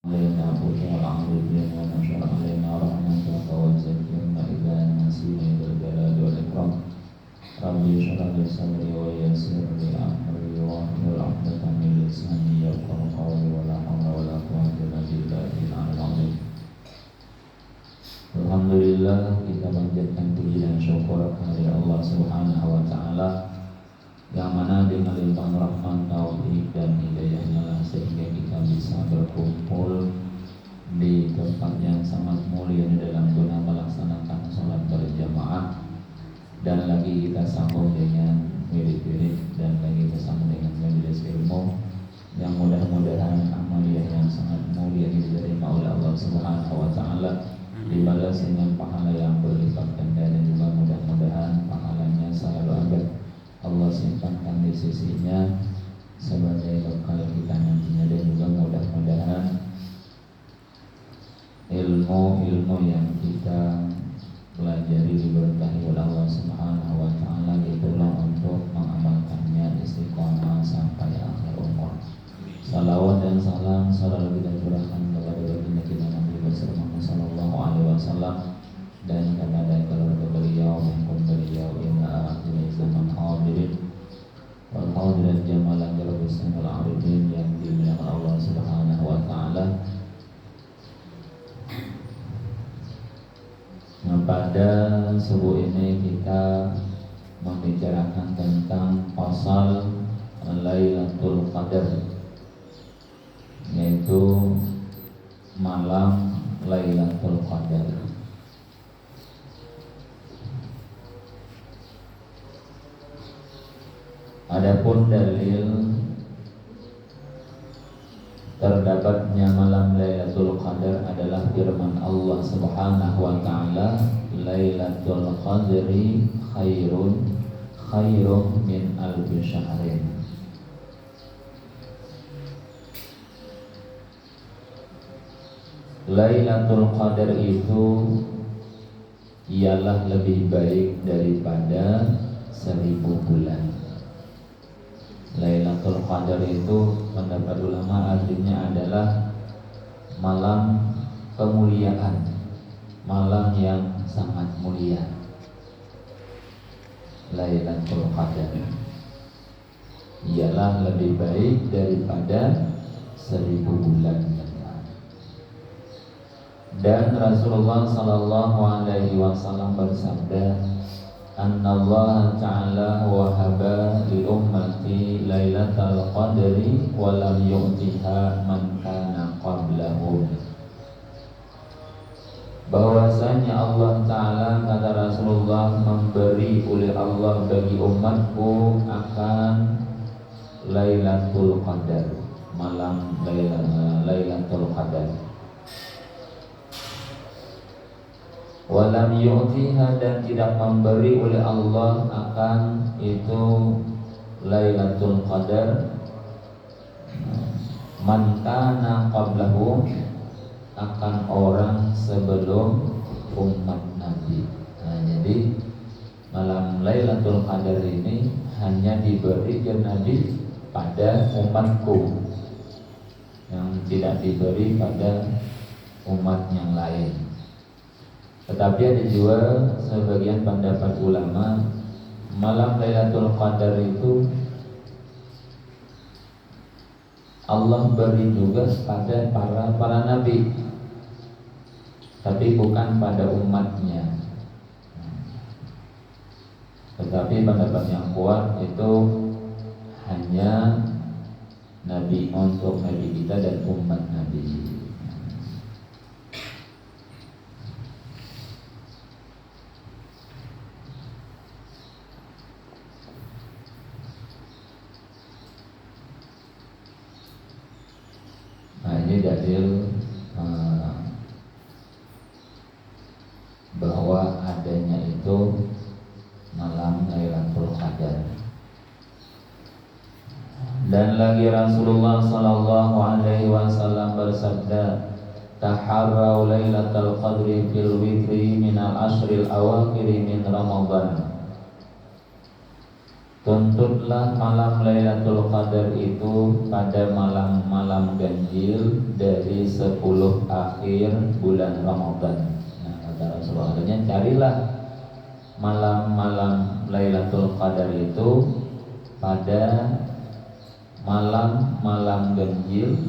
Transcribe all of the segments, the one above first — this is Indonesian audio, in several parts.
علينا بشرى العارفين ونشر علينا رحمتك وزكرنا إذا نسينا ذا الجلال والإكرام ربي اشرح لي صدري ويسر لي أمري واحلل عقدة من لساني يفقهوا قولي ولا حول ولا قوة إلا بالله العلي العظيم. Alhamdulillah, kita panjatkan puji dan syukur kepada Allah Subhanahu wa taala yang mana dengan limpahan rahmat, taufik dan hidayahnya sehingga kita bisa berkumpul di tempat yang sangat mulia dalam guna melaksanakan sholat berjamaah, dan lagi kita sambung dengan wirid-wirid, dan lagi kita sambung dengan majelis ilmu yang mudah-mudahan amaliyah yang sangat mulia diterima oleh Allah Subhanahu wa taala, dibalas dengan pahala yang berlipat ganda, dan juga mudah-mudahan pahalanya selalu abad Allah simpankan di sisinya sebagai bekal kita nantinya, dan juga mudah-mudahan ilmu-ilmu yang kita pelajari diberkahi oleh Allah Subhanahu wa taala, ditolong untuk mengamalkannya istiqomah sampai akhir umur. Salawat dan salam selalu kita curahkan kepada baginda kita Nabi Muhammad sallallahu alaihi wasallam dan kepada keluarga beliau maupun beliau ila akhir zaman hadirin wal hadirat jamalan jarabustan wal arifin yang dimuliakan Allah Subhanahu wa taala. Nah, pada subuh ini kita membicarakan tentang pasal Lailatul Qadar, yaitu malam Lailatul Qadar. Adapun dalil terdapatnya malam Lailatul Qadar adalah firman Allah Subhanahu wa taala, Lailatul Qadri khairun min alfi syahrin. Lailatul Qadar itu ialah lebih baik daripada 1000 bulan. Lailatul Qadar itu mendapat ulama artinya adalah malam kemuliaan, malam yang sangat mulia. Lailatul Qadar ialah lebih baik daripada 1000 bulan. Dan Rasulullah sallallahu alaihi wasallam bersabda, Annallaha ta'ala wahaba li ummati lailatal qadri wa lam yu'tiha man kana qablahum. Bahwasanya Allah Ta'ala, kata Rasulullah, memberi oleh Allah bagi umatku akan Lailatul Qadar, malam Lailatul Qadar. Walam yu'tiha, dan tidak memberi oleh Allah akan itu Lailatul Qadar man kana qablahu, akan orang sebelum umat Nabi. Nah, jadi malam Lailatul Qadar ini hanya diberi ke Nabi pada umatku, yang tidak diberi pada umat yang lain. Tetapi ada juga sebagian pendapat ulama, malam Lailatul Qadar itu Allah beri juga pada para nabi, tapi bukan pada umatnya. Tetapi pendapat yang kuat itu hanya nabi, untuk nabi kita dan umat nabi. Ini dalil bahwa adanya itu malam Lailatul Qadar. Dan lagi Rasulullah sallallahu alaihi wasallam bersabda, taharrau Lailatul Qadri fil witri minal ashril awakhiri min Ramadan. tuntutlah malam Lailatul Qadar itu pada malam-malam ganjil dari 10 akhir bulan Ramadan. Nah, kata Rasulullah, carilah malam-malam Lailatul Qadar itu pada malam-malam ganjil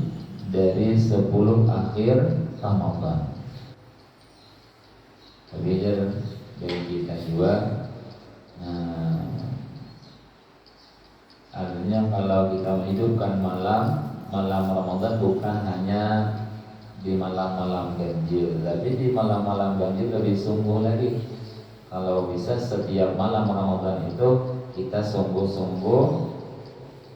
dari 10 akhir Ramadan. Belajar dari kita juga. Nah, artinya kalau kita menghidupkan malam Ramadan bukan hanya di malam-malam ganjil, tapi di malam-malam ganjil lebih sungguh lagi. Kalau bisa setiap malam Ramadan itu kita sungguh-sungguh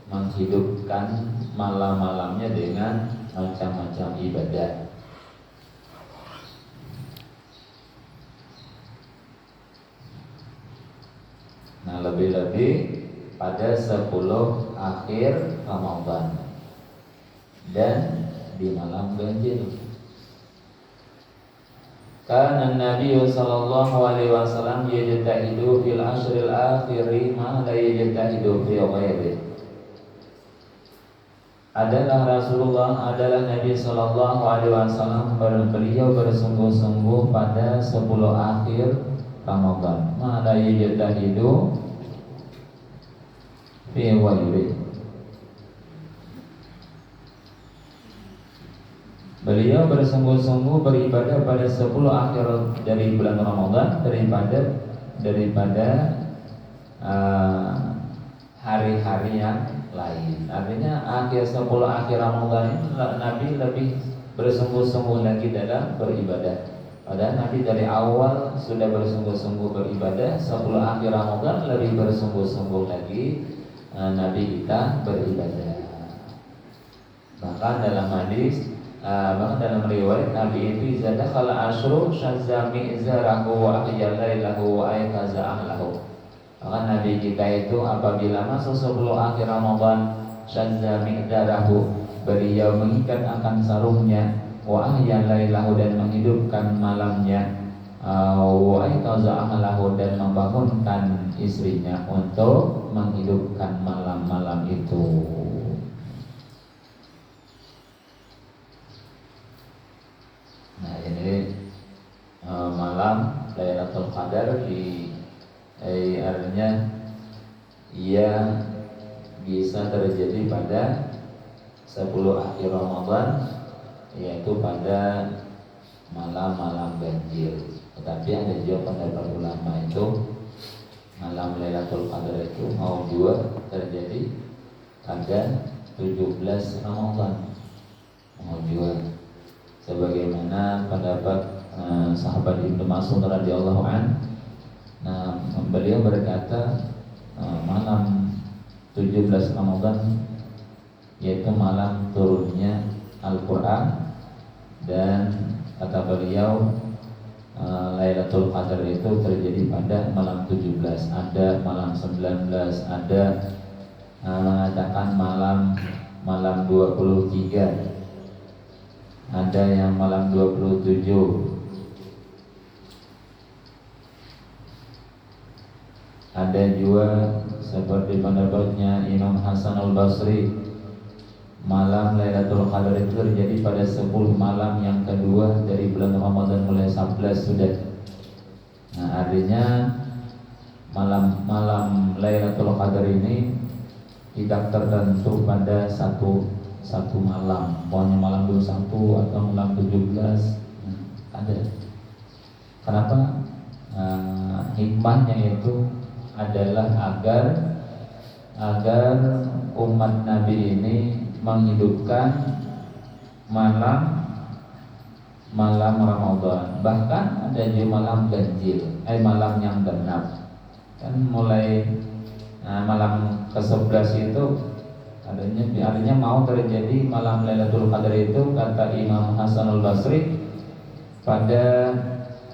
menghidupkan malam-malamnya dengan macam-macam ibadah. Nah, lebih-lebih pada 10 akhir Ramadan dan di malam ganjil. Karena Nabi sallallahu alaihi wasallam yajtahidu fil ashril akhiri ma la yajtahidu fi ghairihi. Adalah Nabi sallallahu alaihi wasallam, beliau bersungguh-sungguh pada 10 akhir Ramadan. Ma la yajtahidu fi ghairihi. Beliau bersungguh-sungguh beribadah pada 10 akhir dari bulan Ramadan daripada hari-hari yang lain. Artinya akhir 10 akhir Ramadan itu Nabi lebih bersungguh-sungguh lagi dalam beribadah. Padahal Nabi dari awal sudah bersungguh-sungguh beribadah, 10 akhir Ramadan lebih bersungguh-sungguh lagi Nabi kita beribadah. Bahkan dalam hadis, bahkan dalam riwayat Nabi itu idza dakhala asyru syazza mi'zarahu wa ahyalailahu wa aykaza ahlahu. Bahkan Nabi kita itu apabila masuk 10 akhir Ramadan, syazza mi'zarahu, beliau mengikat akan sarungnya, wa ahyalailahu, dan menghidupkan malamnya, wa aykaza ahlahu, dan membangunkan istrinya untuk menghidupkan malam-malam itu. Nah, ini malam Lailatul Qadar artinya ia bisa terjadi pada 10 akhir Ramadan, yaitu pada malam-malam ganjil. Tetapi ada juga pendapat ulama itu malam Lailatul Qadar itu mau juga terjadi pada 17 Ramadan, mau juga sebagaimana pendapat sahabat Ibnu Mas'ud radhiyallahu an. Nah, beliau berkata malam 17 Ramadan yaitu malam turunnya Al-Qur'an, dan kata beliau Lailatul Qadar itu terjadi pada malam 17, ada malam 19, ada mengatakan malam 23, ada yang malam 27, ada juga seperti pendapatnya Imam Hasan al-Basri, malam Lailatul Qadar itu terjadi pada 10 malam yang kedua dari bulan Ramadan, mulai 11 sudah. Nah, artinya malam Lailatul Qadar ini tidak tertentu pada satu malam, pokoknya malam 21 atau malam 17, ada. Kenapa? Hikmahnya itu adalah agar umat Nabi ini menghidupkan malam Ramadan. Bahkan ada juga malam ganjil, malam yang genap. Kan mulai malam ke-11 itu artinya mau terjadi malam Lailatul Qadar itu, kata Imam Hasan al-Basri, pada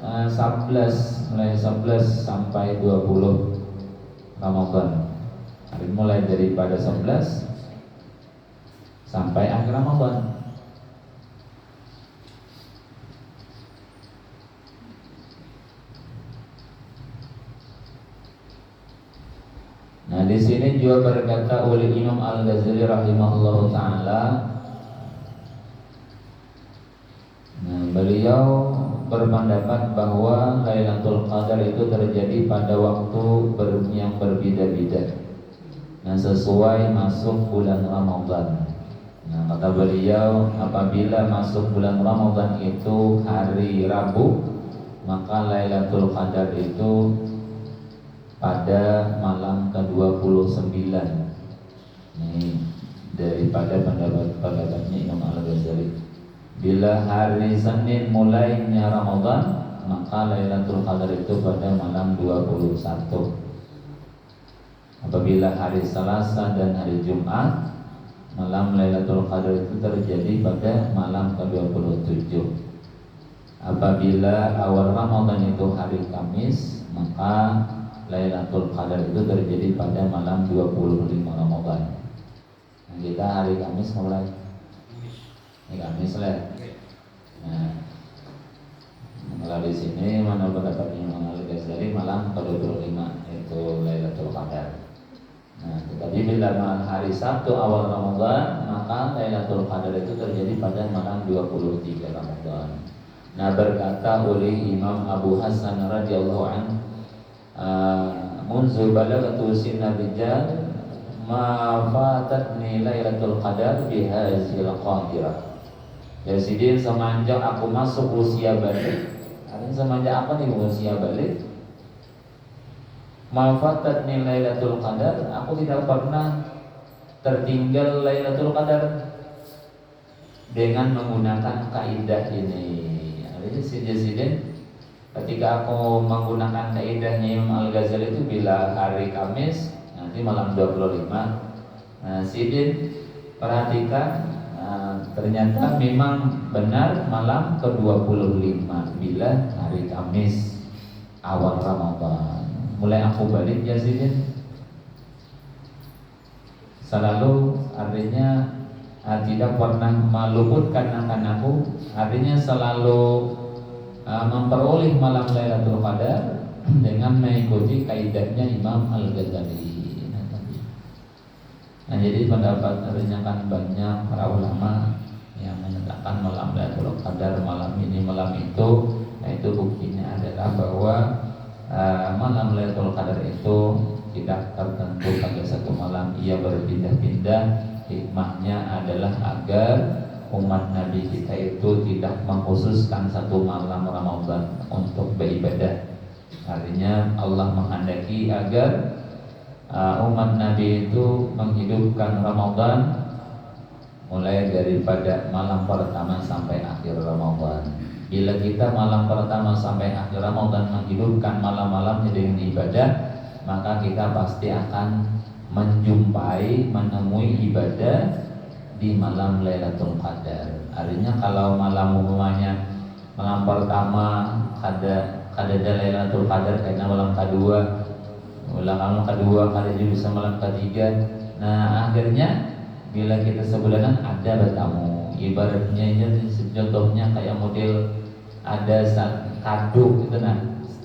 11, mulai 11 sampai 20 Ramadan. Mulai daripada 11 sampai akhir Ramadan. Nah, di sini Kemudian juga berkata oleh Imam Al-Ghazali rahimahullah ta'ala, beliau berpendapat bahwa Lailatul Qadar itu terjadi pada waktu yang berbeda-beda. Sesuai masuk bulan Ramadan. Kata beliau, apabila masuk bulan Ramadan itu hari Rabu, maka Lailatul Qadar itu pada malam ke-29. Ini daripada pendapatnya Imam Al-Ghazali. Bila hari Senin mulainya Ramadan, maka Lailatul Qadar itu pada malam 21. Apabila hari Selasa dan hari Jumat, malam Lailatul Qadar itu terjadi pada malam ke-27. Apabila awal Ramadan itu hari Kamis, maka Lailatul Qadar itu terjadi pada malam 25 Ramadan. Kita hari Kamis mulai. Ini Kamis lah. Kalau di sini mana pendapatnya Imam Al-Ghazali malam ke-25 itu Lailatul Qadar. Tetapi bila hari Sabtu awal Ramadan, maka Lailatul Qadar itu terjadi pada malam 23 Ramadan. Berkata oleh Imam Abu Hasan radhiyallahu anhu, munzu balagatu sinna rijal ma fatatni Lailatul Qadar bihazil qadirah. Jadi semenjak aku masuk usia balik, artinya semenjak apa nih usia balik? Mafatatni Lailatul Qadar, aku tidak pernah tertinggal Lailatul Qadar dengan menggunakan kaidah ini. Artinya sejak ketika aku menggunakan kaidahnya Imam Al-Ghazali itu bila hari Kamis nanti malam 25. Sidin perhatikan, ternyata memang benar malam ke-25 bila hari Kamis awal Ramadan. Mulai aku balik ya Sidin, selalu artinya tidak pernah meluputkan akan aku, artinya selalu memperoleh malam Lailatul Qadar dengan mengikuti kaidahnya Imam Al-Ghazali. Jadi pendapat artinya kan banyak para ulama yang menyatakan malam Lailatul Qadar malam ini malam itu. Itu buktinya adalah bahwa malam Lailatul Qadar itu tidak tertentu pada satu malam, ia berpindah-pindah. Hikmahnya adalah agar umat Nabi kita itu tidak mengkhususkan satu malam Ramadan untuk beribadah. Artinya Allah menghendaki agar umat Nabi itu menghidupkan Ramadan mulai daripada malam pertama sampai akhir Ramadan. Bila kita malam pertama sampai akhir Ramadan menghidupkan malam-malamnya dengan ibadah, maka kita pasti akan menemui ibadah di malam Lailatul Qadar. Artinya kalau malam umumnya malam pertama ada Lailatul Qadar karena malam kedua, malam kedua kada juga bisa malam ketiga. Akhirnya bila kita sebulanan ada bertamu, ibaratnya ini contohnya kayak model ada kado gitu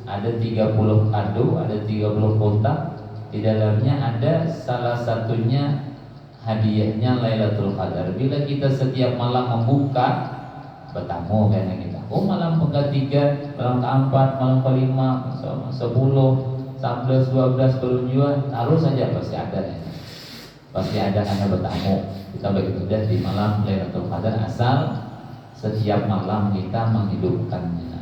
ada 30 kado, ada 30 kotak, di dalamnya ada salah satunya hadiahnya Lailatul Qadar. Bila kita setiap malam membuka bertamu karena kita, malam ketiga, malam keempat, malam kelima, 10, 11, 12 berunjuan, taruh saja pasti ada ya. Pasti ada karena bertamu. Kita beribadah di malam Lailatul Qadar asal setiap malam kita menghidupkannya.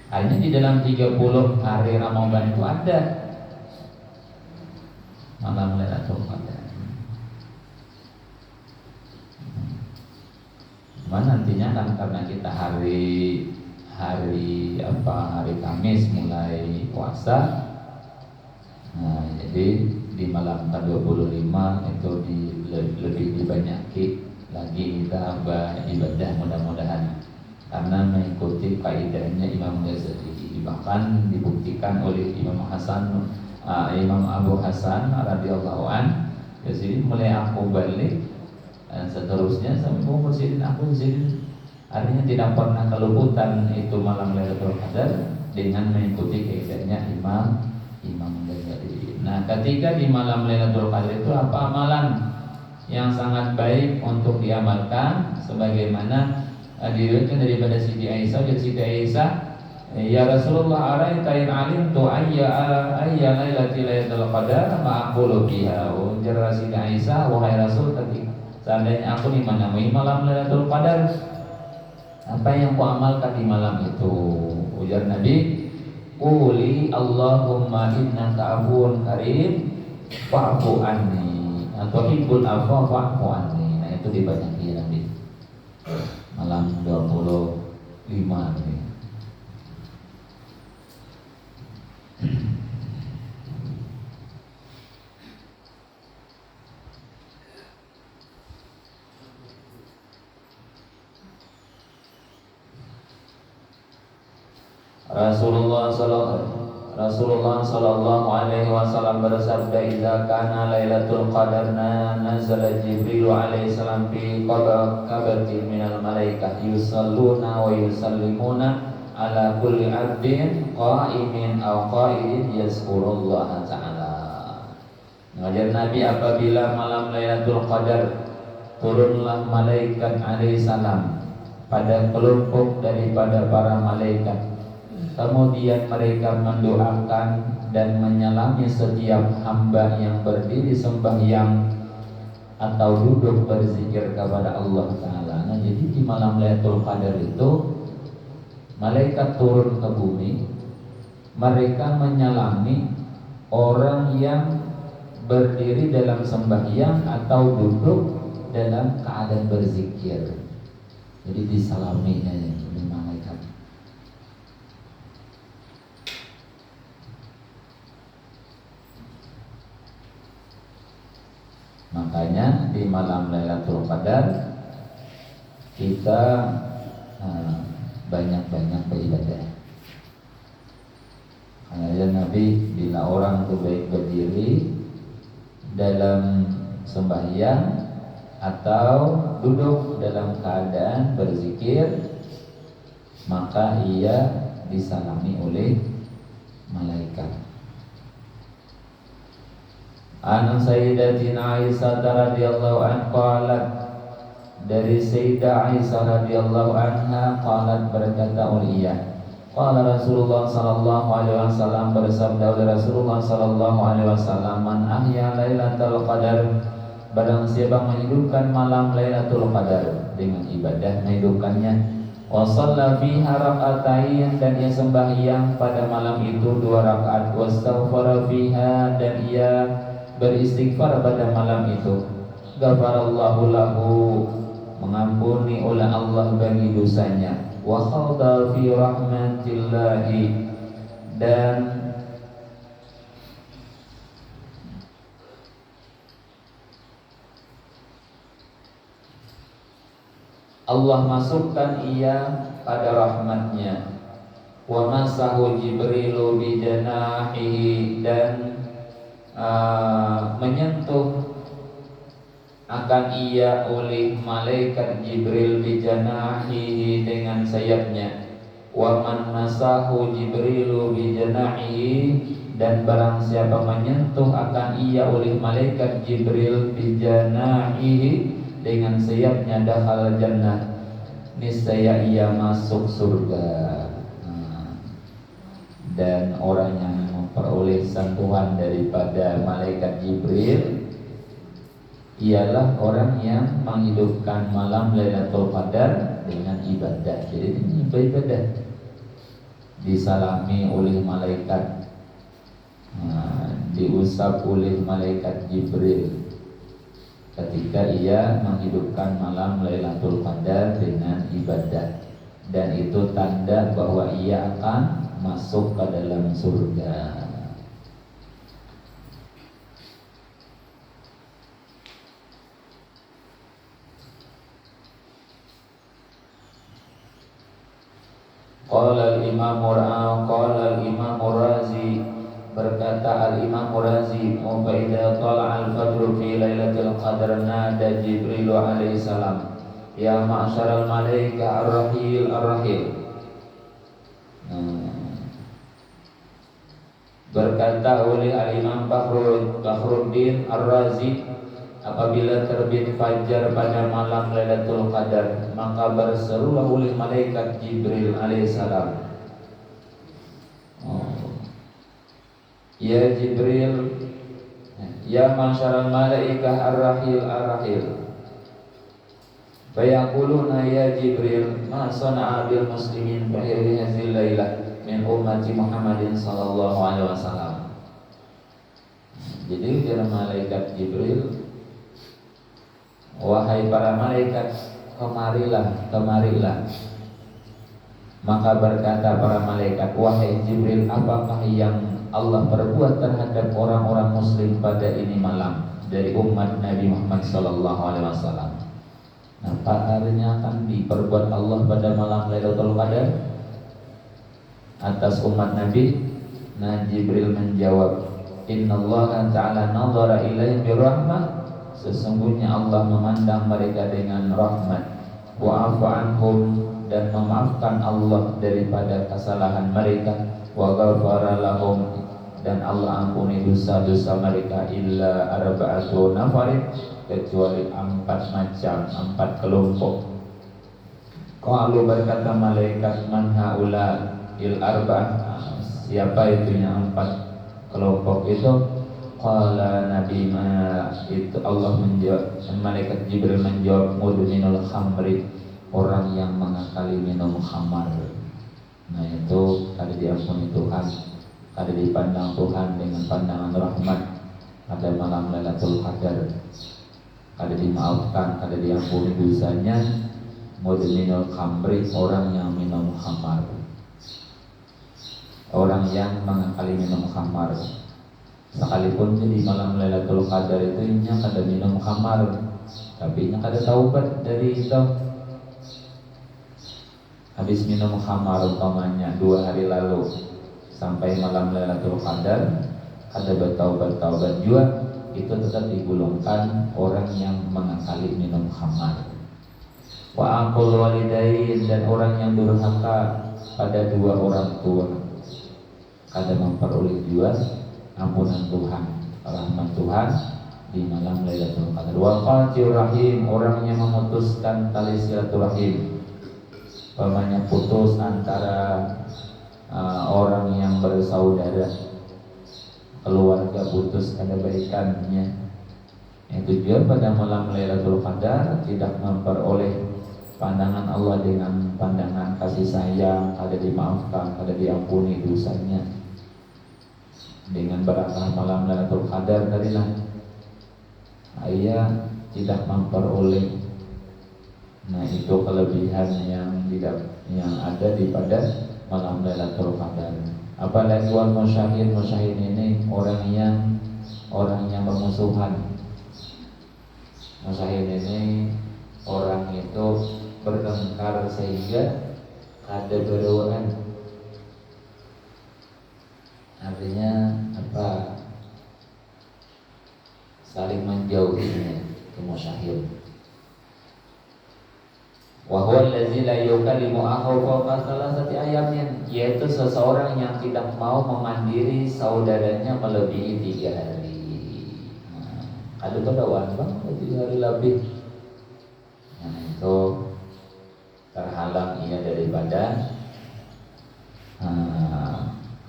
Hanya di dalam 30 hari Ramadan itu ada malam Lailatul Qadar. Cuma nantinya kan karena kita hari Kamis mulai puasa, jadi di malam ke-25 itu lebih dibanyaki lagi kita beribadah mudah-mudahan karena mengikuti kaidahnya Imam Ghazali. Bahkan dibuktikan oleh Imam Abu Hasan radhiyallahu an. Jadi mulai aku balik dan seterusnya sampai umur Sidin artinya tidak pernah keluputan itu malam Lailatul Qadar dengan mengikuti kaidahnya Imam Imam Ghazali. Nah, ketika di malam Lailatul Qadar itu apa amalan yang sangat baik untuk diamalkan, sebagaimana diriwayatkan daripada Siti Aisyah. Dan Siti Aisyah, ya Rasulullah, araita in alimtu ayya lailatul qadar ma aqulu fiha. Ujar Siti Aisyah, wahai Rasul, ketika seandainya aku dimana-mana malam Lailatul Qadar, apa yang ku amalkan di malam itu? Ujar Nabi, quli Allahumma innaka afuwun karim fa'fu anni, atau hibbul afwa fa'fu anni. Nah, itu dibanyakin Nabi malam 25 ini. Rasulullah sallallahu alaihi wasallam bersabda, "Idza kana Lailatul Qadar nazala Jibril alaihi salam fi qabatin minal malaikah yusalluna wa yusallimuna ala kulli 'abdin qa'imin aw qa'idin yazkurullaha ta'ala." Mengajar Nabi, apabila malam Lailatul Qadar turunlah malaikat alaihi salam pada kelompok daripada para malaikat. Kemudian mereka mendoakan dan menyalami setiap hamba yang berdiri sembahyang atau duduk berzikir kepada Allah Ta'ala. Nah, jadi di malam Lailatul Qadar itu malaikat turun ke bumi. Mereka menyalami orang yang berdiri dalam sembahyang atau duduk dalam keadaan berzikir. Jadi disalaminya oleh malaikat. Makanya di malam Lailatul Qadar kita banyak-banyak beribadah. Karena Nabi, bila orang itu baik berdiri dalam sembahyang atau duduk dalam keadaan berzikir, maka ia disalami oleh malaikat. An Sayyidatina Aisyah radhiyallahu anha qalat, dari Sayyidah Aisyah radhiyallahu anha qalat, berkata Uliyah, qala Rasulullah sallallahu alaihi wasallam, bersabda oleh Rasulullah sallallahu alaihi wasallam, man ahya lailatul qadar, barang siapa menghidupkan malam Lailatul Qadar dengan ibadah menghidupkannya, wa shalla fiha rak'atain, dan ia sembahyang pada malam itu 2 rakaat, wastaghfara fiha, dan ia beristighfar pada malam itu, ghafarallahu lahu, mengampuni oleh Allah bagi dosanya, wa khawda fi rahmatillahi, dan Allah masukkan ia pada rahmatnya, wa masahu Jibrilu bi janahihi, dan menyentuh akan ia oleh malaikat Jibril bi janahihi, dengan sayapnya, wa man masahu Jibrilu bi janahihi, dan barang siapa menyentuh akan ia oleh malaikat Jibril bi janahihi, dengan sayapnya, dakhal jannah, niscaya ia masuk surga. Dan orang yang memperoleh sentuhan daripada malaikat Jibril ialah orang yang menghidupkan malam Lailatul Qadar dengan ibadah. Jadi ini ibadah, disalami oleh malaikat, diusap oleh malaikat Jibril ketika ia menghidupkan malam Lailatul Qadar dengan ibadah, dan itu tanda bahwa ia akan masuk ke dalam surga. Qala al-Imam Razi, berkata al-Imam Razi, fa idza tala'a al-fajr fi lailatul qadr nada Jibril alaihi salam, ya ma'syaral malaika ar-rahil ar-rahil. Berkata oleh Al-Imam Fakhruddin Ar-Razi, apabila terbit fajar pada malam Lailatul Qadar, maka berserulah oleh malaikat Jibril alaihissalam, ya Jibril, ya masyarul malaikah ar-rahil ar-rahil. Fayaquluna ya Jibril, ma sana'a bil muslimin fi hadhil lailah min ummati Muhammadin sallallahu alaihi wasallam. Jadi kata malaikat Jibril, wahai para malaikat, kemarilah. Maka berkata para malaikat, wahai Jibril, apakah yang Allah perbuat terhadap orang-orang muslim pada ini malam dari umat Nabi Muhammad sallallahu alaihi wasallam? Nah, pahalanya akan diperbuat Allah pada malam Lailatul Qadar atas umat Nabi. Nah, Jibril menjawab, innallaha ta'ala nadhara ilaihim birahmah, sesungguhnya Allah memandang mereka dengan rahmat, wa afa anhum, dan memaafkan Allah daripada kesalahan mereka, wa ghafara lahum, dan Allah ampuni dosa-dosa mereka, illa arba'atu nafarin, kecuali 4 kelompok. Qalu, berkata malaikat, man haula il arba'ah, siapa itu yang 4 kelompok itu? Qala Nabi itu Allah menjawab, malaikat Jibril menjawab, mudminul khamri, orang yang mengakali minum khamar. Nah, itu kada diampuni Tuhan, kada dipandang Tuhan dengan pandangan rahmat pada malam Lailatul Qadar, kada dimaafkan, kada diampuni dosanya. Mudminul khamri, orang yang minum khamar, orang yang mengakali minum khamar. Sekalipun di malam Lailatul Qadar itu inya kada minum khamar, tapi inya kada taubat dari itu. Habis minum khamar umpamanya 2 hari lalu sampai malam Lailatul Qadar kada bertaubat juga, itu tetap digolongkan orang yang mengakali minum khamar. Wa aqul walidain, dan orang yang durhaka pada 2 orang tua, kada memperoleh juga ampunan Tuhan, rahmat Tuhan di malam Lailatul Qadar. Wa qati'ur rahim, orang yang memutuskan tali silaturahim, umpamanya putus antara orang yang bersaudara, keluarga putus ada baikannya, itu juga pada malam Lailatul Qadar tidak memperoleh pandangan Allah dengan pandangan kasih sayang, kada dimaafkan, kada diampuni dosanya. Dengan berkah malam Lailatul Qadar tadilah ayah tidak memperoleh. Nah, itu kelebihan yang ada di pada malam Lailatul Qadar. Apalagi wal musyahid ini orang yang bermusuhan. Musyahid ini orang itu bertengkar sehingga ada berdoaan. Artinya apa? Saling menjauhinya, itu musyahid. Wa huwa allazi la yukallimu akhahu fawqa thalathati ayamin, yaitu seseorang yang tidak mau memandiri saudaranya melebihi 3 hari. Nah, ada berdoaan bang 3 hari lebih. Nah, itu terhalang ia daripada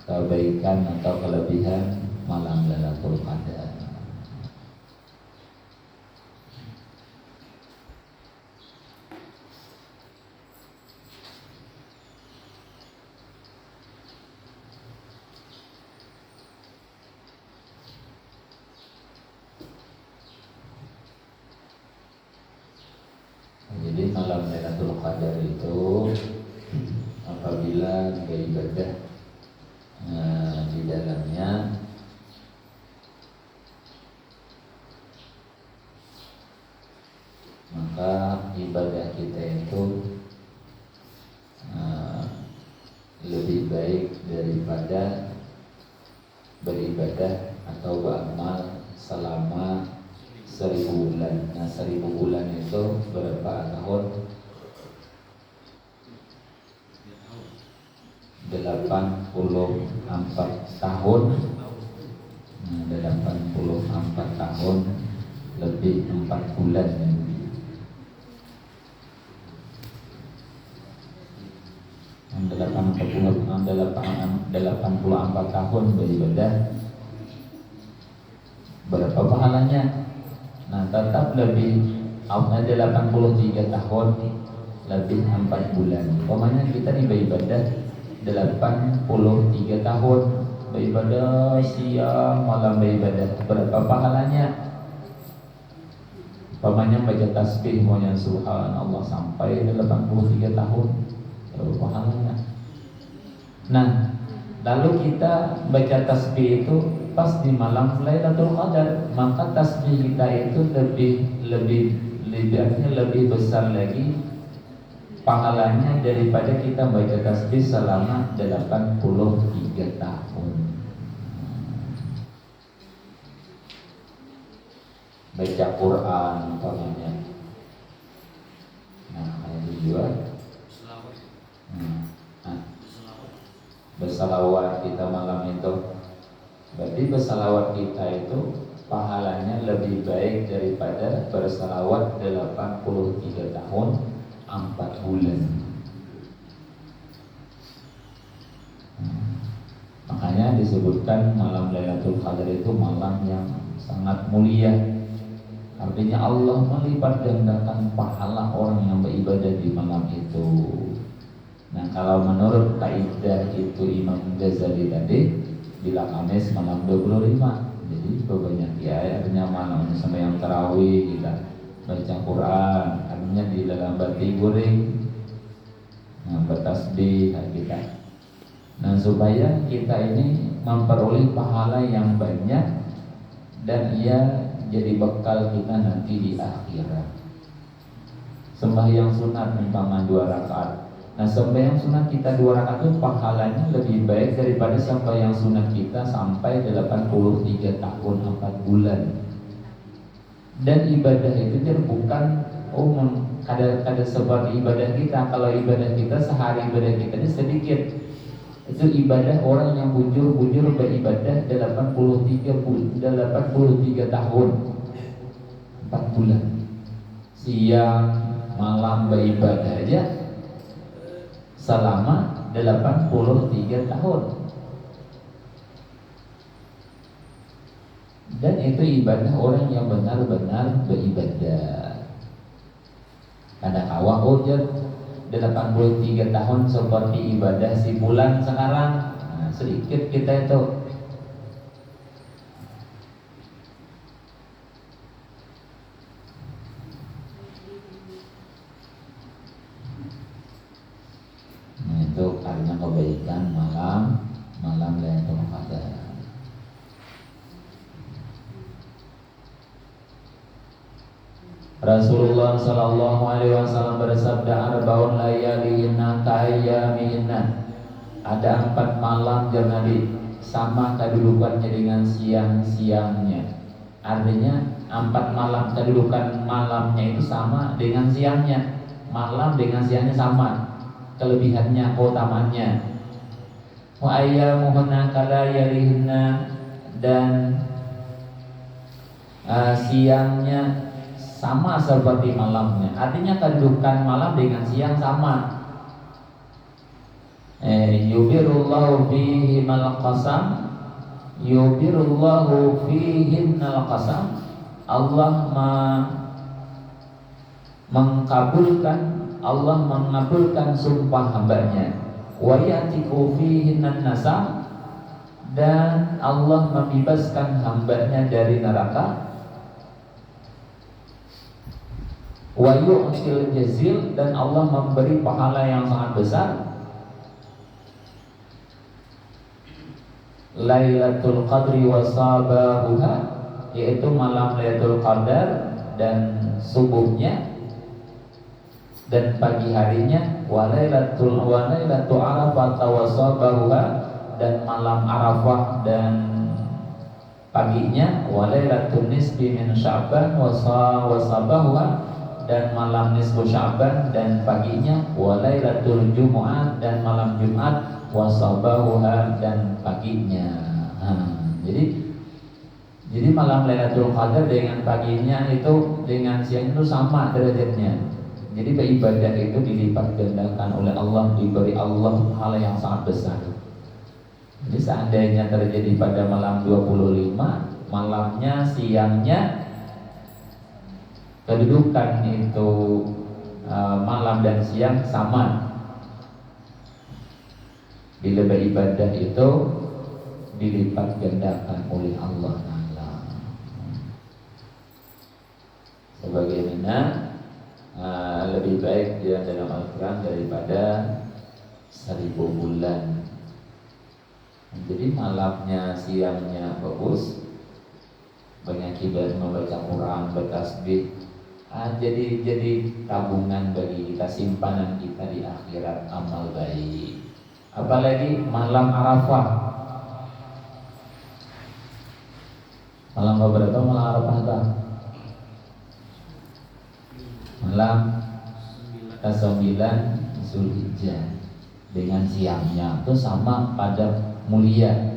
kebaikan atau kelebihan malam Lailatul Qadar. Jadi malam Lailatul Qadar itu apabila beribadah di dalamnya, maka ibadah kita itu lebih baik daripada beribadah atau beramal selama 1000 bulan. Nah, 1000 bulan itu berapa tahun? 84 tahun. 84 tahun lebih 4 bulan. 84 tahun beribadah, berapa pahalanya? Nah, tetap lebih 83 tahun lebih 4 bulan. Pokoknya kita beribadah 83 tahun, beribadah siang malam beribadah, berapa pahalanya? Pokoknya baca tasbih maunya subhanallah sampai 83 tahun, berapa pahalanya? Nah, lalu kita baca tasbih itu pas di malam Lailatul Qadar, maka tasbih kita itu lebih besar lagi pahalanya daripada kita baca tasbih selama 83 tahun. Baca Quran umpamanya. Nah, itu juga. Bersalawat kita malam itu, berarti bersalawat kita itu pahalanya lebih baik daripada bersalawat 83 tahun 4 bulan. Makanya disebutkan malam Lailatul Qadar itu malam yang sangat mulia. Artinya Allah melipat gandakan pahala orang yang beribadah di malam itu. Nah, kalau menurut kaidah itu Imam Ghazali tadi, bila Kamis malam 25, jadi banyak ya, artinya malam sampai yang tarawih kita baca Quran, artinya di dalam bati guring, nah, bertasbih kita. Nah, supaya kita ini memperoleh pahala yang banyak dan ia jadi bekal kita nanti di akhirat. Sembahyang sunat umpama 2 rakaat. Nah, sembahyang sunat kita 2 rakaat itu pahalanya lebih baik daripada sembahyang sunat kita sampai 83 tahun 4 bulan. Dan ibadah itu bukan kada seperti ibadah kita. Kalau ibadah kita sehari ibadah kita ini sedikit. Itu ibadah orang yang bujur-bujur beribadah 83 tahun 4 bulan. Siang malam beribadah aja selama 83 tahun. Dan itu ibadah orang yang benar-benar beribadah. Ada awak ujar 83 tahun seperti ibadah si bulan sekarang. Nah, sedikit kita itu. Nah, itu karena kebaikan malam Lailatul Qadar. Rasulullah sallallahu alaihi wasallam bersabda, "Arba'un layalihinna ka'ayyamihinna." Ada 4 malam jemaah Nabi sama kedudukannya dengan siang-siangnya. Artinya 4 malam kedudukan malamnya itu sama dengan siangnya. Malam dengan siangnya sama kelebihannya, keutamaannya. Wa ayyamuhunna kalayalihinna, dan siangnya sama seperti malamnya. Artinya kedudukan malam dengan siang sama. Yubirullahu fihi malqasam, yubirullahu fihi malqasam. Allah mengabulkan sumpah hambanya. Wa yatiku fihi nasam, dan Allah membebaskan hambanya dari neraka. Wa yu'til jazil, dan Allah memberi pahala yang sangat besar. Lailatul Qadri wa sabahuha, yaitu malam Lailatul Qadar dan subuhnya dan pagi harinya. Wa lailatul Arafah wa sabahuha, dan malam Arafah dan paginya. Wa lailatul nisbi min Sya'ban wa sabahuha, dan malam nisfu Sya'ban dan paginya, wa lailatul Jumu'ah dan malam Jumat, wa sabahuha dan paginya. Jadi malam Lailatul Qadar dengan paginya itu dengan siang itu sama derajatnya. Jadi beribadah itu dilipat gandakan oleh Allah, diberi Allah hal yang sangat besar. Jadi seandainya terjadi pada malam 25, malamnya siangnya kedudukan itu malam dan siang sama. Bila beribadah itu dilipat gandakan oleh Allah Ta'ala. Sebagaimana lebih baik dia dalam Al-Quran daripada 1000 bulan. Jadi malamnya siangnya bagus, banyak ibadah, membaca Quran, bertasbih, jadi tabungan bagi kita, simpanan kita di akhirat, amal baik. Apalagi malam Arafah. Malam berapa? Malam Arafah tak? Malam ke-9 Zulhijjah dengan siangnya itu sama pada mulia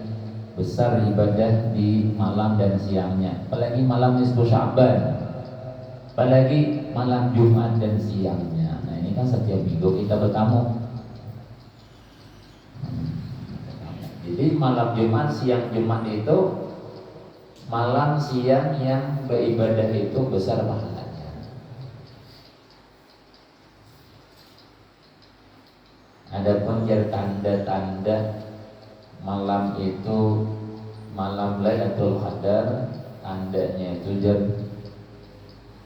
besar ibadah di malam dan siangnya. Apalagi malam nisfu Sya'ban, apalagi malam Jumat dan siangnya. Nah ini kan setiap minggu kita bertamu. Jadi malam Jumat, siang Jumat itu malam siang yang beribadah itu besar pahalanya. Adapun tanda-tanda malam itu, malam Lailatul Qadar, tandanya itu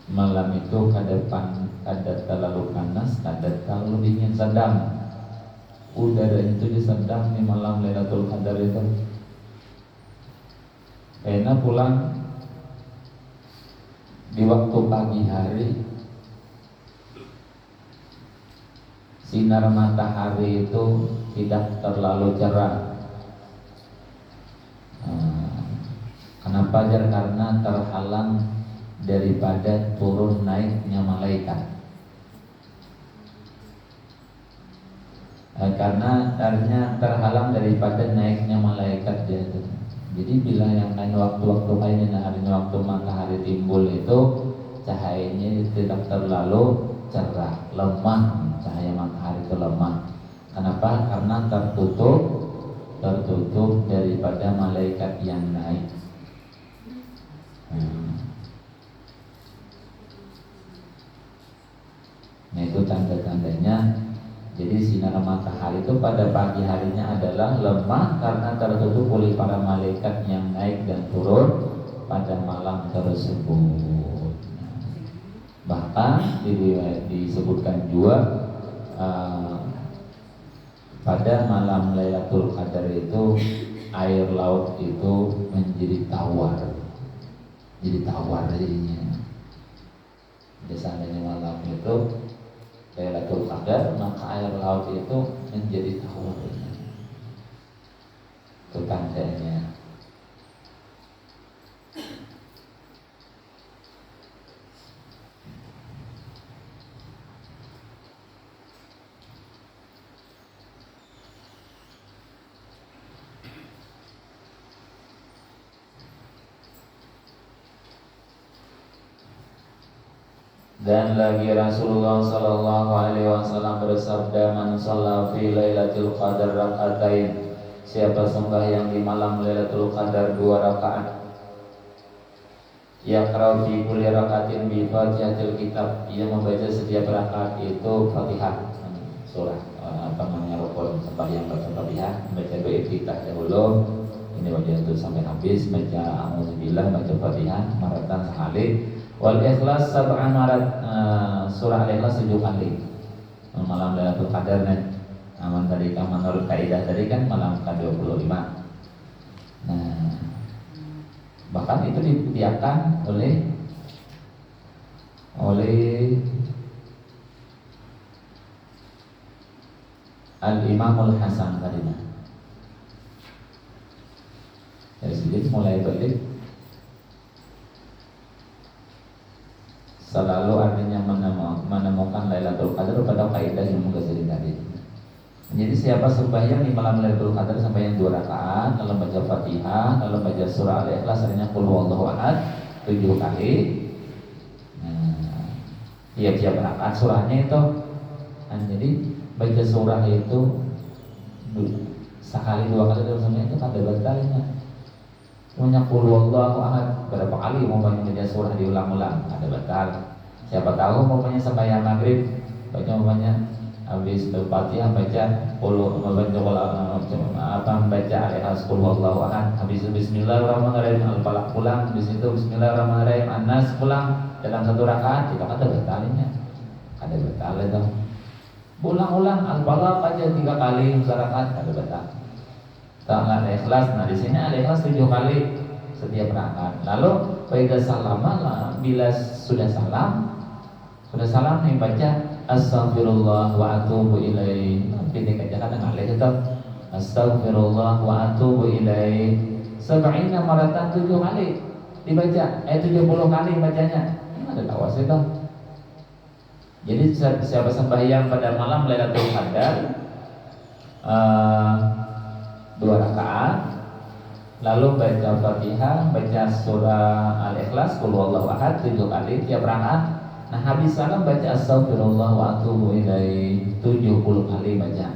malam itu kadang terlalu panas, kadang terlalu dingin, sedang. Udara itu sedang di malam Lailatul Qadar itu. Karena pulang di waktu pagi hari, sinar matahari itu tidak terlalu cerah. Kenapa? Karena terhalang daripada turun naiknya malaikat. Karena terhalang daripada naiknya malaikat dia itu. Jadi bila yang waktu-waktu kayak hari waktu matahari timbul itu cahayanya tidak terlalu cerah, lemah, cahaya matahari itu lemah. Kenapa? Karena tertutup daripada malaikat yang naik. Nah itu tanda-tandanya. Jadi sinar matahari itu pada pagi harinya adalah lemah karena tertutup oleh para malaikat yang naik dan turun pada malam tersebut. Bahkan disebutkan juga pada malam Lailatul Qadar itu air laut itu menjadi tawar, jadinya. Biasanya malam itu Lailatul Qadar, maka air laut itu menjadi tawar. Itu tandanya. Dan lagi Rasulullah sallallahu alaihi wasallam bersabda, "Man shalla fi lailatul qadar rak'atain." Siapa sembahyang di malam Lailatul Qadar 2 rakaat. Yaqra'u fi kulli rak'atin bi Fatihatil Kitab. Ia membaca setiap rakaat itu Fatihah, surah rukun sembahyang baca Fatihah, membaca doa iftitah dahulu. Ini wajib sampai habis, baca A'udzubillah, baca Fatihah maratan sekali. Wal Ikhlas sab'an marat, surah Al-Ikhlas 7 kali. Malam Lailatul Qadar aman tadi kan menurut kaidah tadi kan malam ke-25. Nah, bahkan itu diiakan oleh Al-Imamul Hasan tadi. Dari sini mulai balik selalu artinya atau kaidah yang Ghazali tadi. Jadi siapa sembahyang di malam Lailatul Qadar sampai yang 2 rakaat, lalu baca Fatihah, lalu baca surah Al-Ikhlas, artinya Qul huwallahu ahad 7 kali. Nah, tiap-tiap rakaat surahnya itu. Nah, jadi baca surah itu sekali 2 kali dalam sembahyang itu ada batalnya. Semuanya Qul huwallahu ahad berapa kali mau baca surah diulang-ulang ada batal. Siapa tahu mau sembahyang maghrib baca habis Al-Fatihah baca baca Al-Ikhlas Qul huwallahu ahad, habis itu Bismillahirrahmanirrahim Al-Falaq pulang, habis itu Bismillahirrahmanirrahim An-Nas pulang dalam 1 rakaat, itu ada batalnya. Ada batal itu. Ulang-ulang Al-Falaq baca 3 kali 1 rakaat ada batal. Kalau Al-Ikhlas, nah di sini Al-Ikhlas 7 kali setiap rakaat. Lalu pada salama, bila sudah salam nih baca Astaghfirullah wa atubu ilaih. Ini kadang-kadang alih itu Astaghfirullah wa atubu ilaih 70 maratan 7 kali dibaca, 70 kali bacanya. Ini ada lawas itu. Jadi siapa sembahyang pada malam Lailatul Qadar 2 rakaat, lalu baca Fatihah, baca surah Al-Ikhlas Qul huwallahu ahad 7 kali tiap rakaat. Nah habis salam baca Astaghfirullah wa atubu ilaih 70 kali baca.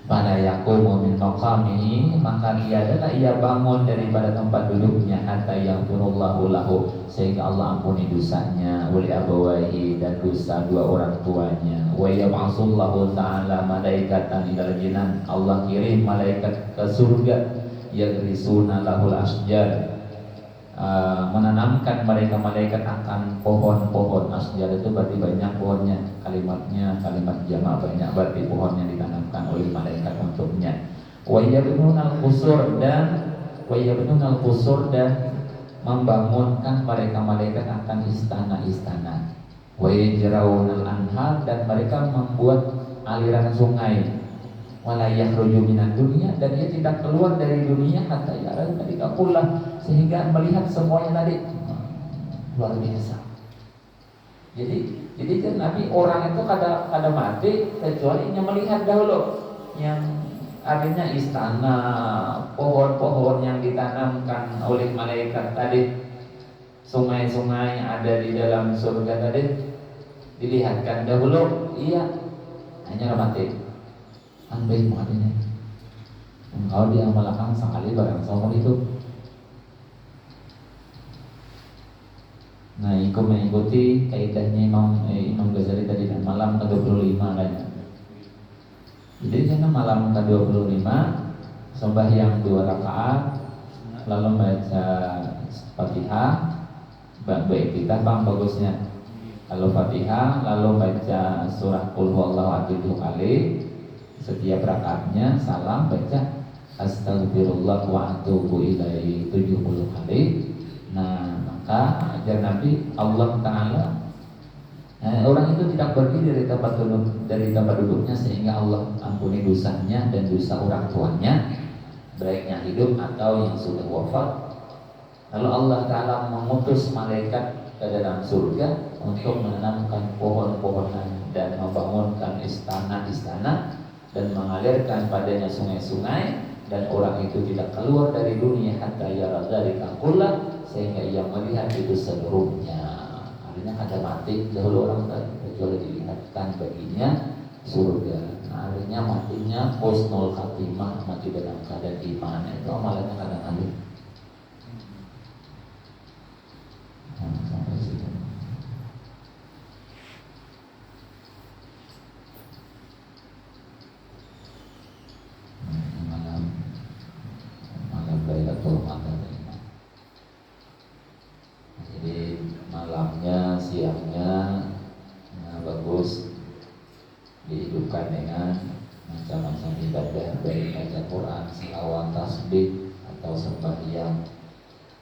Pada yaqumu min maqamihi, maka tiadalah ia bangun daripada tempat duduknya hatta yaghfirullahu lahu, sehingga Allah ampuni dosanya, wali abawaihi, dan dosa 2 orang tuanya. Wa yab'atsullahu ta'ala malaikatan ilal jinan, Allah kirim malaikat ke surga, yagrisuna lahul asjar, menanamkan mereka malaikat akan pohon-pohon. Asjar itu berarti banyak pohonnya, kalimat jamak banyak, berarti pohonnya ditanamkan oleh malaikat untuknya. Wa yabnunal qusur, dan membangunkan mereka malaikat akan istana-istana. Wa yajraunal anhar, dan mereka membuat aliran sungai. Wala yakhruju minad dunya, dan dia tidak keluar dari dunia hatta yara dzalika kullah, sehingga melihat semuanya tadi. Luar biasa. Jadi kan Nabi orang itu kada mati kecuali yang melihat dahulu, yang artinya istana, pohon-pohon yang ditanamkan oleh malaikat tadi, sungai-sungai yang ada di dalam surga tadi dilihatkan dahulu. Iya, hanya mati. Baik makanya engkau diamalkan sekali barang sama itu. Nah, ikut mengikuti kaidahnya Imam Ghazali tadi dan malam ke-25 kan. Jadi karena malam ke-25 sembahyang 2 rakaat, lalu baca Fatihah, kita bang bagusnya. Lalu Fatihah, lalu baca surah Qul huwallahu ahad 7 kali. Setiap rakaatnya salam baca Astaghfirullah wa atubu ilaih 70 kali. Nah, maka ajar Nabi Allah Ta'ala, orang itu tidak pergi dari tempat duduknya sehingga Allah ampuni dosanya dan dosa orang tuanya, baik yang hidup atau yang sudah wafat. Lalu Allah Ta'ala mengutus malaikat ke dalam surga untuk menanamkan pohon-pohonan dan membangunkan istana-istana dan mengalirkan padanya sungai-sungai, dan orang itu tidak keluar dari dunia hatta yara dzalika kullah, sehingga ia melihat itu seluruhnya. Artinya ada mati dahulu orang tadi kecuali dilihatkan baginya surga. Nah, artinya matinya husnul khatimah, mati dalam keadaan iman. Itu amalannya kadang ada. Sampai situ. Malam Lailatul Qadar. Jadi malamnya, siangnya bagus dihidupkan dengan macam-macam ibadah, baik baca Quran, selawat, tasbih atau sembahyang.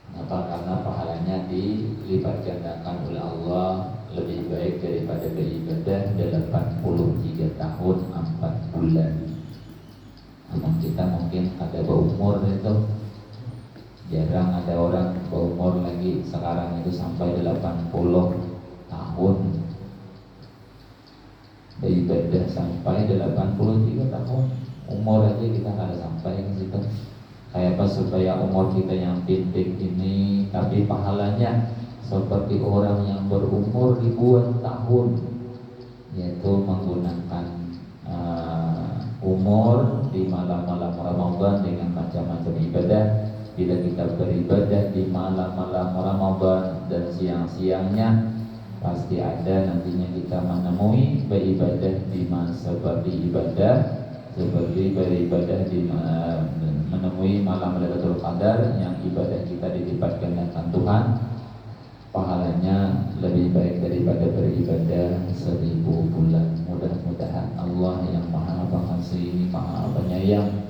Kenapa? Karena pahalanya dilipat gandakan oleh Allah lebih baik daripada beribadah 83 tahun 4 bulan. Namun kita mungkin ada berumur itu, jarang ada orang berumur lagi sekarang itu sampai 80 tahun. beribadah sampai 83 tahun. Umur aja kita nggak ada sampai ke situ. Kayak apa supaya umur kita yang pendek ini tapi pahalanya seperti orang yang berumur ribuan tahun, yaitu menggunakan umur di malam-malam Ramadan dengan macam-macam ibadah. Bila kita beribadah di malam-malam Ramadan dan siang-siangnya, pasti ada nantinya kita menemui beribadah di seperti beribadah di menemui malam Lailatul Qadar yang ibadah kita dilipat gandakan Tuhan, pahalanya lebih baik daripada beribadah 1000 bulan. Mudah-mudahan Allah yang Maha Pengasih, Maha Penyayang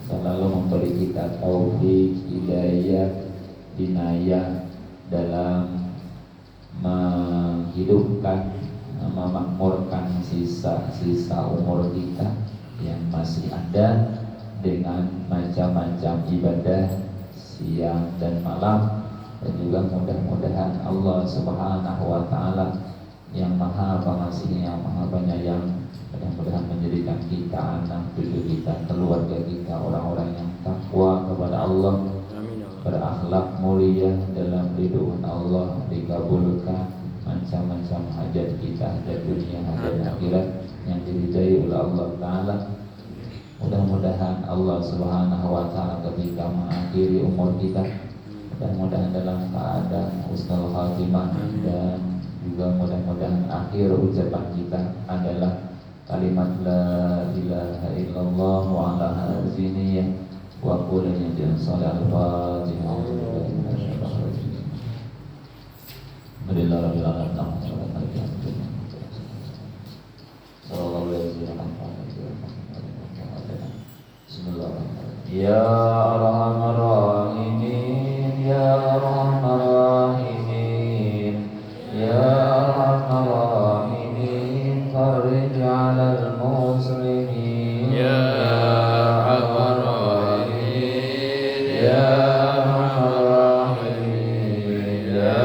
selalu memberi kita taufik, hidayah, inayah dalam menghidupkan, memakmurkan sisa-sisa umur kita yang masih ada dengan macam-macam ibadah siang dan malam. Dan juga mudah-mudahan Allah Subhanahu wa Ta'ala yang Maha Pengasih, yang Maha Penyayang, mudah-mudahan menjadikan kita, anak cucu kita, keluarga kita orang-orang yang takwa kepada Allah, berakhlak mulia dalam ridho Allah, dikabulkan macam-macam hajat kita, hajat dunia, hajat akhirat yang diridai oleh Allah Ta'ala. Mudah-mudahan Allah Subhanahu wa Ta'ala ketika mengakhiri umur kita, mudah-mudahan dalam keadaan husnul khatimah, dan juga mudah-mudahan akhir ucapan kita adalah kalimat la ilaha illallah wa ala haziniyah wa qulnya dan salat al-fatihah. Alhamdulillah rabbil alamin. Sallallahu alaihi wasallam. Bismillahirrahmanirrahim. Ya arhamar rahimin, ya arhamar rahimin, ya arhamar rahimin, farij 'alal muslimin, ya arhamar rahimin, ya arhamar rahimin, ya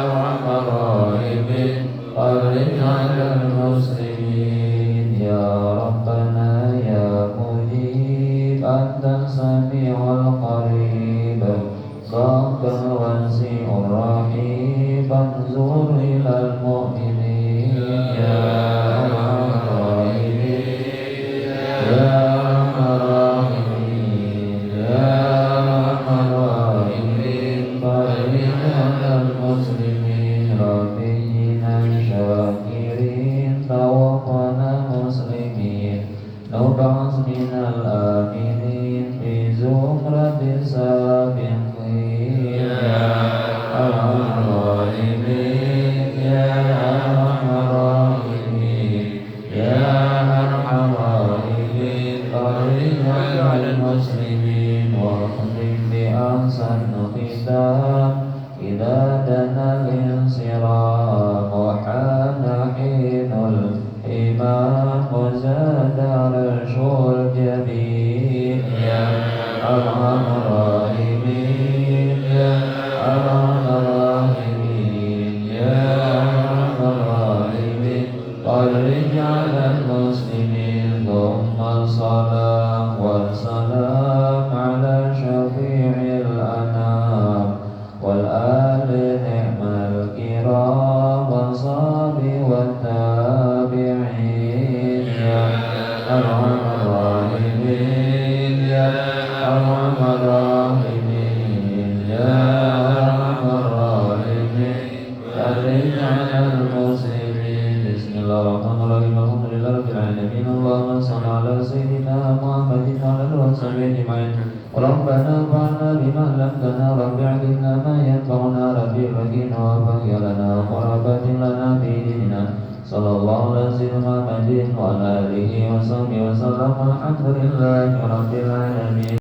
arhamar rahimin, farij 'alal muslimin, ya rabbana ya mujib anta sami'ul qarib saqal wasi'ur rahim anzur ilal mu'minin, ya arhamar rahimin, ya arhamar rahimin, ya arhamar rahimin, farij 'alal muslimin, rabbina syakirin, tawaffana muslimin, nub'as minal aminin fi zumratis sabiqin, ya arhamar rahimin, ya arhamar rahimin, ya arhamar rahimin, farij 'alal muslimin, wa khtim bi ahsan khitam idza dana al-insiram wa hana hinul imam wa zada al-shul jabin, ya arhamar rahimin, ya arhamar rahimin, ya arhamar rahimin, farij 'alal muslimin, thumma salam wa salam ala syafi'il anam wal ali ni'mal kiram wa sahbi wa tabi'in, ya arhamar rahimin, ya arhamar rahimin, ya arhamar rahimin, farij 'alal muslimin. Bismillahirrahmanirrahim. Alhamdulillahirabbil alamin. Allahumma shalli ala sayyidina Muhammadin wa ala alihi wa sahbihi ajma'in. Rabbana fa'alna bima 'allamtana, rabbi 'allimna ma yanfa'una, rabbi faghfirna wa faghfir lana wa rabbana lana fi dinina. Sallallahu ala sayyidina Muhammadin wa ala alihi wa sahbihi wa sallam. Alhamdulillahi rabbil alamin.